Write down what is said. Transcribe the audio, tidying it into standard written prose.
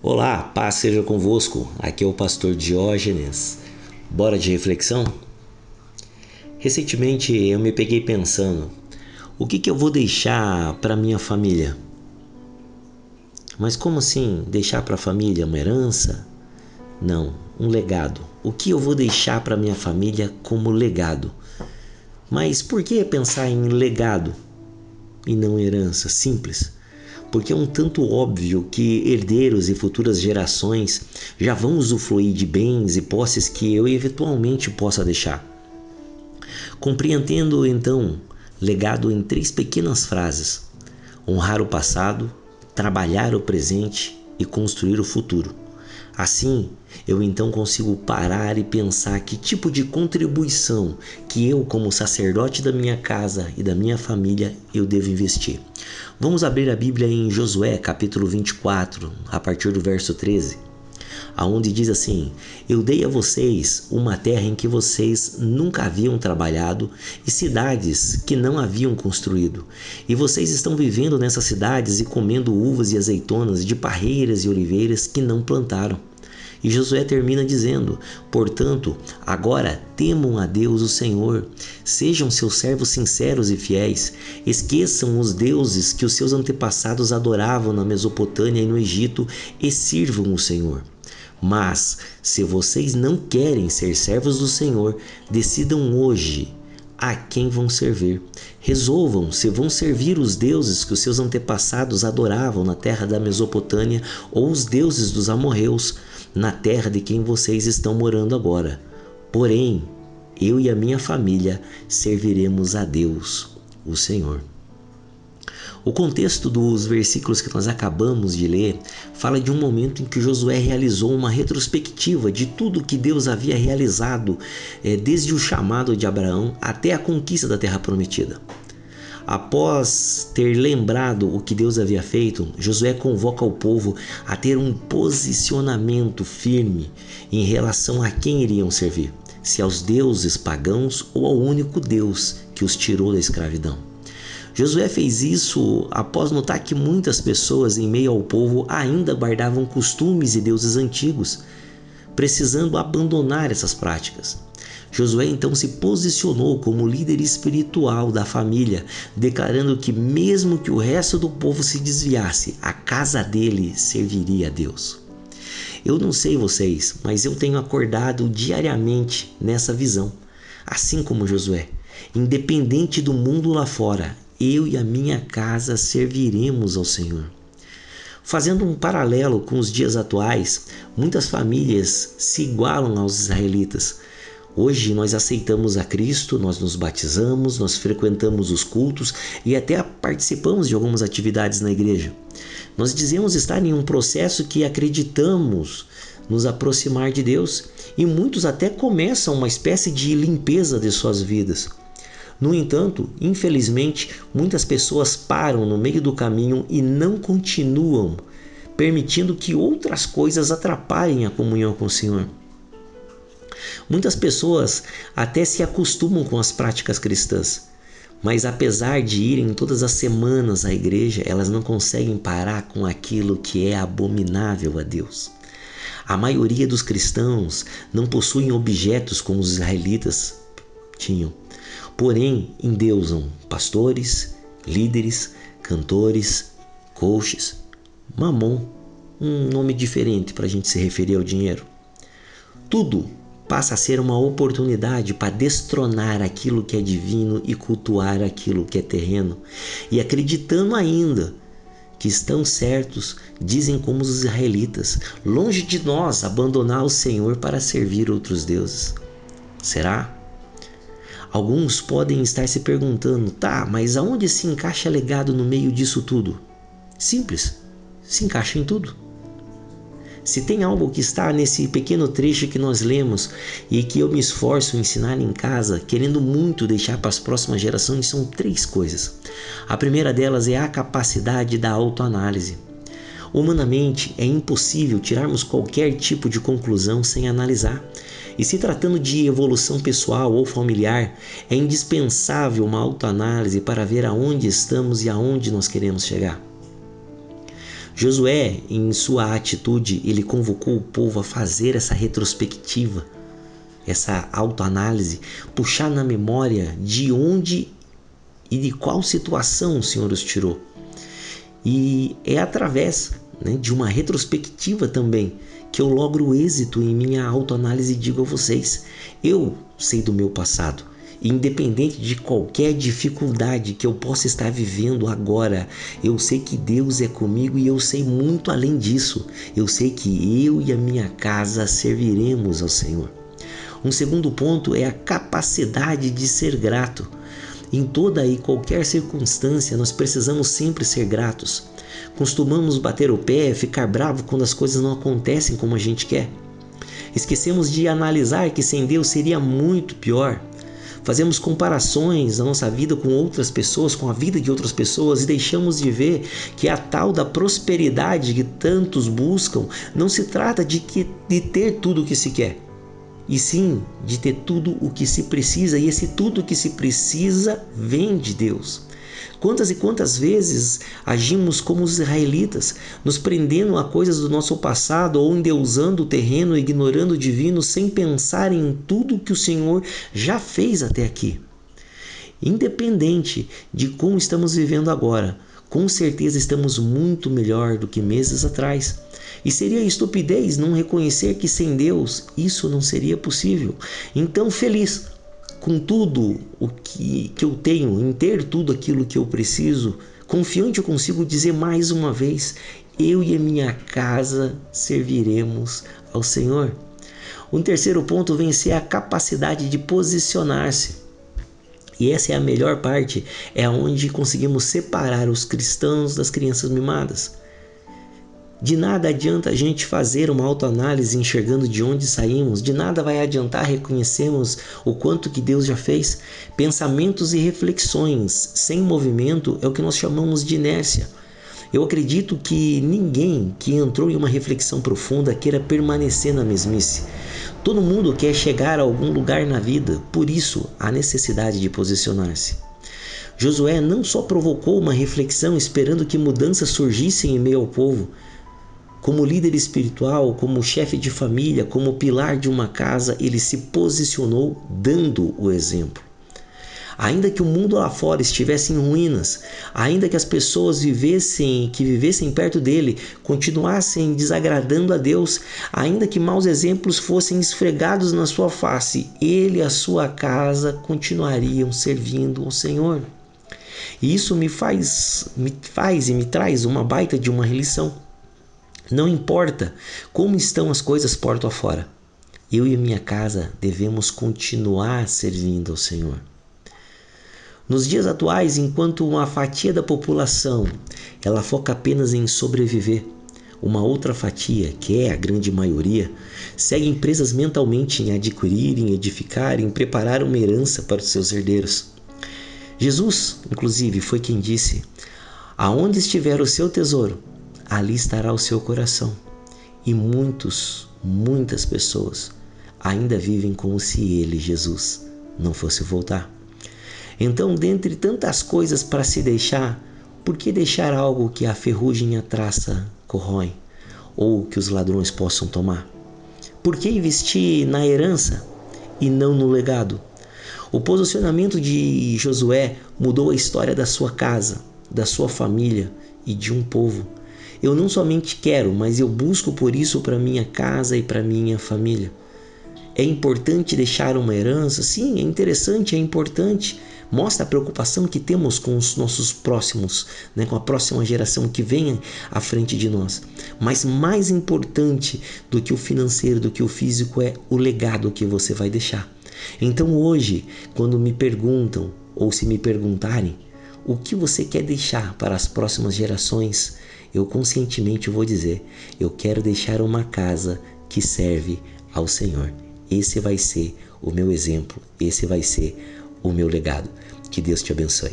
Olá, paz seja convosco. Aqui é o pastor Diógenes. Bora de reflexão? Recentemente eu me peguei pensando, o que eu vou deixar para minha família? Mas como assim deixar para a família uma herança? Não, um legado. O que eu vou deixar para minha família como legado? Mas por que pensar em legado e não herança? Simples. Porque é um tanto óbvio que herdeiros e futuras gerações já vão usufruir de bens e posses que eu eventualmente possa deixar. Compreendendo então legado em 3 pequenas frases: honrar o passado, trabalhar o presente e construir o futuro. Assim, eu então consigo parar e pensar que tipo de contribuição que eu, como sacerdote da minha casa e da minha família, eu devo investir. Vamos abrir a Bíblia em Josué, capítulo 24, a partir do verso 13, aonde diz assim: eu dei a vocês uma terra em que vocês nunca haviam trabalhado e cidades que não haviam construído. E vocês estão vivendo nessas cidades e comendo uvas e azeitonas de parreiras e oliveiras que não plantaram. E Josué termina dizendo: portanto, agora temam a Deus o Senhor, sejam seus servos sinceros e fiéis, esqueçam os deuses que os seus antepassados adoravam na Mesopotâmia e no Egito e sirvam o Senhor. Mas, se vocês não querem ser servos do Senhor, decidam hoje a quem vão servir. Resolvam se vão servir os deuses que os seus antepassados adoravam na terra da Mesopotâmia ou os deuses dos amorreus, na terra de quem vocês estão morando agora. Porém, eu e a minha família serviremos a Deus, o Senhor. O contexto dos versículos que nós acabamos de ler fala de um momento em que Josué realizou uma retrospectiva de tudo que Deus havia realizado desde o chamado de Abraão até a conquista da Terra Prometida. Após ter lembrado o que Deus havia feito, Josué convoca o povo a ter um posicionamento firme em relação a quem iriam servir, se aos deuses pagãos ou ao único Deus que os tirou da escravidão. Josué fez isso após notar que muitas pessoas em meio ao povo ainda guardavam costumes e deuses antigos, precisando abandonar essas práticas. Josué então se posicionou como líder espiritual da família, declarando que mesmo que o resto do povo se desviasse, a casa dele serviria a Deus. Eu não sei vocês, mas eu tenho acordado diariamente nessa visão, assim como Josué. Independente do mundo lá fora, eu e a minha casa serviremos ao Senhor. Fazendo um paralelo com os dias atuais, muitas famílias se igualam aos israelitas. Hoje nós aceitamos a Cristo, nós nos batizamos, nós frequentamos os cultos e até participamos de algumas atividades na igreja. Nós dizemos estar em um processo que acreditamos nos aproximar de Deus e muitos até começam uma espécie de limpeza de suas vidas. No entanto, infelizmente, muitas pessoas param no meio do caminho e não continuam, permitindo que outras coisas atrapalhem a comunhão com o Senhor. Muitas pessoas até se acostumam com as práticas cristãs, mas apesar de irem todas as semanas à igreja, elas não conseguem parar com aquilo que é abominável a Deus. A maioria dos cristãos não possuem objetos como os israelitas tinham, porém endeusam pastores, líderes, cantores, coaches, mamon, um nome diferente para a gente se referir ao dinheiro. Tudo passa a ser uma oportunidade para destronar aquilo que é divino e cultuar aquilo que é terreno. E acreditando ainda que estão certos, dizem como os israelitas: longe de nós abandonar o Senhor para servir outros deuses. Será? Alguns podem estar se perguntando: tá, mas aonde se encaixa legado no meio disso tudo? Simples, se encaixa em tudo. Se tem algo que está nesse pequeno trecho que nós lemos e que eu me esforço em ensinar em casa, querendo muito deixar para as próximas gerações, são 3 coisas. A primeira delas é a capacidade da autoanálise. Humanamente, é impossível tirarmos qualquer tipo de conclusão sem analisar. E se tratando de evolução pessoal ou familiar, é indispensável uma autoanálise para ver aonde estamos e aonde nós queremos chegar. Josué, em sua atitude, ele convocou o povo a fazer essa retrospectiva, essa autoanálise, puxar na memória de onde e de qual situação o Senhor os tirou. E é através, de uma retrospectiva também que eu logro êxito em minha autoanálise e digo a vocês, eu sei do meu passado. Independente de qualquer dificuldade que eu possa estar vivendo agora, eu sei que Deus é comigo e eu sei muito além disso. Eu sei que eu e a minha casa serviremos ao Senhor. Um segundo ponto é a capacidade de ser grato. Em toda e qualquer circunstância, nós precisamos sempre ser gratos. Costumamos bater o pé, ficar bravo quando as coisas não acontecem como a gente quer. Esquecemos de analisar que sem Deus seria muito pior. Fazemos comparações da nossa vida com outras pessoas, com a vida de outras pessoas e deixamos de ver que a tal da prosperidade que tantos buscam não se trata de ter tudo o que se quer, e sim de ter tudo o que se precisa, e esse tudo o que se precisa vem de Deus. Quantas e quantas vezes agimos como os israelitas, nos prendendo a coisas do nosso passado ou endeusando o terreno, ignorando o divino, sem pensar em tudo que o Senhor já fez até aqui. Independente de como estamos vivendo agora, com certeza estamos muito melhor do que meses atrás. E seria estupidez não reconhecer que sem Deus isso não seria possível. Então, feliz com tudo o que eu tenho, em ter tudo aquilo que eu preciso, confiante eu consigo dizer mais uma vez, eu e a minha casa serviremos ao Senhor. Um terceiro ponto vem ser a capacidade de posicionar-se. E essa é a melhor parte, é onde conseguimos separar os cristãos das crianças mimadas. De nada adianta a gente fazer uma autoanálise enxergando de onde saímos, de nada vai adiantar reconhecermos o quanto que Deus já fez. Pensamentos e reflexões sem movimento é o que nós chamamos de inércia. Eu acredito que ninguém que entrou em uma reflexão profunda queira permanecer na mesmice. Todo mundo quer chegar a algum lugar na vida, por isso a necessidade de posicionar-se. Josué não só provocou uma reflexão esperando que mudanças surgissem em meio ao povo, como líder espiritual, como chefe de família, como pilar de uma casa, ele se posicionou dando o exemplo. Ainda que o mundo lá fora estivesse em ruínas, ainda que as pessoas que vivessem perto dele continuassem desagradando a Deus, ainda que maus exemplos fossem esfregados na sua face, ele e a sua casa continuariam servindo ao Senhor. E isso me traz uma baita de uma lição. Não importa como estão as coisas porta afora, eu e minha casa devemos continuar servindo ao Senhor. Nos dias atuais, enquanto uma fatia da população ela foca apenas em sobreviver, uma outra fatia, que é a grande maioria, segue presas mentalmente em adquirir, em edificar, em preparar uma herança para os seus herdeiros. Jesus, inclusive, foi quem disse: aonde estiver o seu tesouro, ali estará o seu coração. E muitas pessoas ainda vivem como se ele, Jesus, não fosse voltar. Então, dentre tantas coisas para se deixar, por que deixar algo que a ferrugem e a traça corroem, ou que os ladrões possam tomar? Por que investir na herança e não no legado? O posicionamento de Josué mudou a história da sua casa, da sua família e de um povo. Eu não somente quero, mas eu busco por isso para minha casa e para minha família. É importante deixar uma herança? Sim, é interessante, é importante. Mostra a preocupação que temos com os nossos próximos, com a próxima geração que vem à frente de nós. Mas mais importante do que o financeiro, do que o físico, é o legado que você vai deixar. Então hoje, quando me perguntam, ou se me perguntarem, o que você quer deixar para as próximas gerações, eu conscientemente vou dizer, eu quero deixar uma casa que serve ao Senhor. Esse vai ser o meu exemplo, esse vai ser o meu legado. Que Deus te abençoe.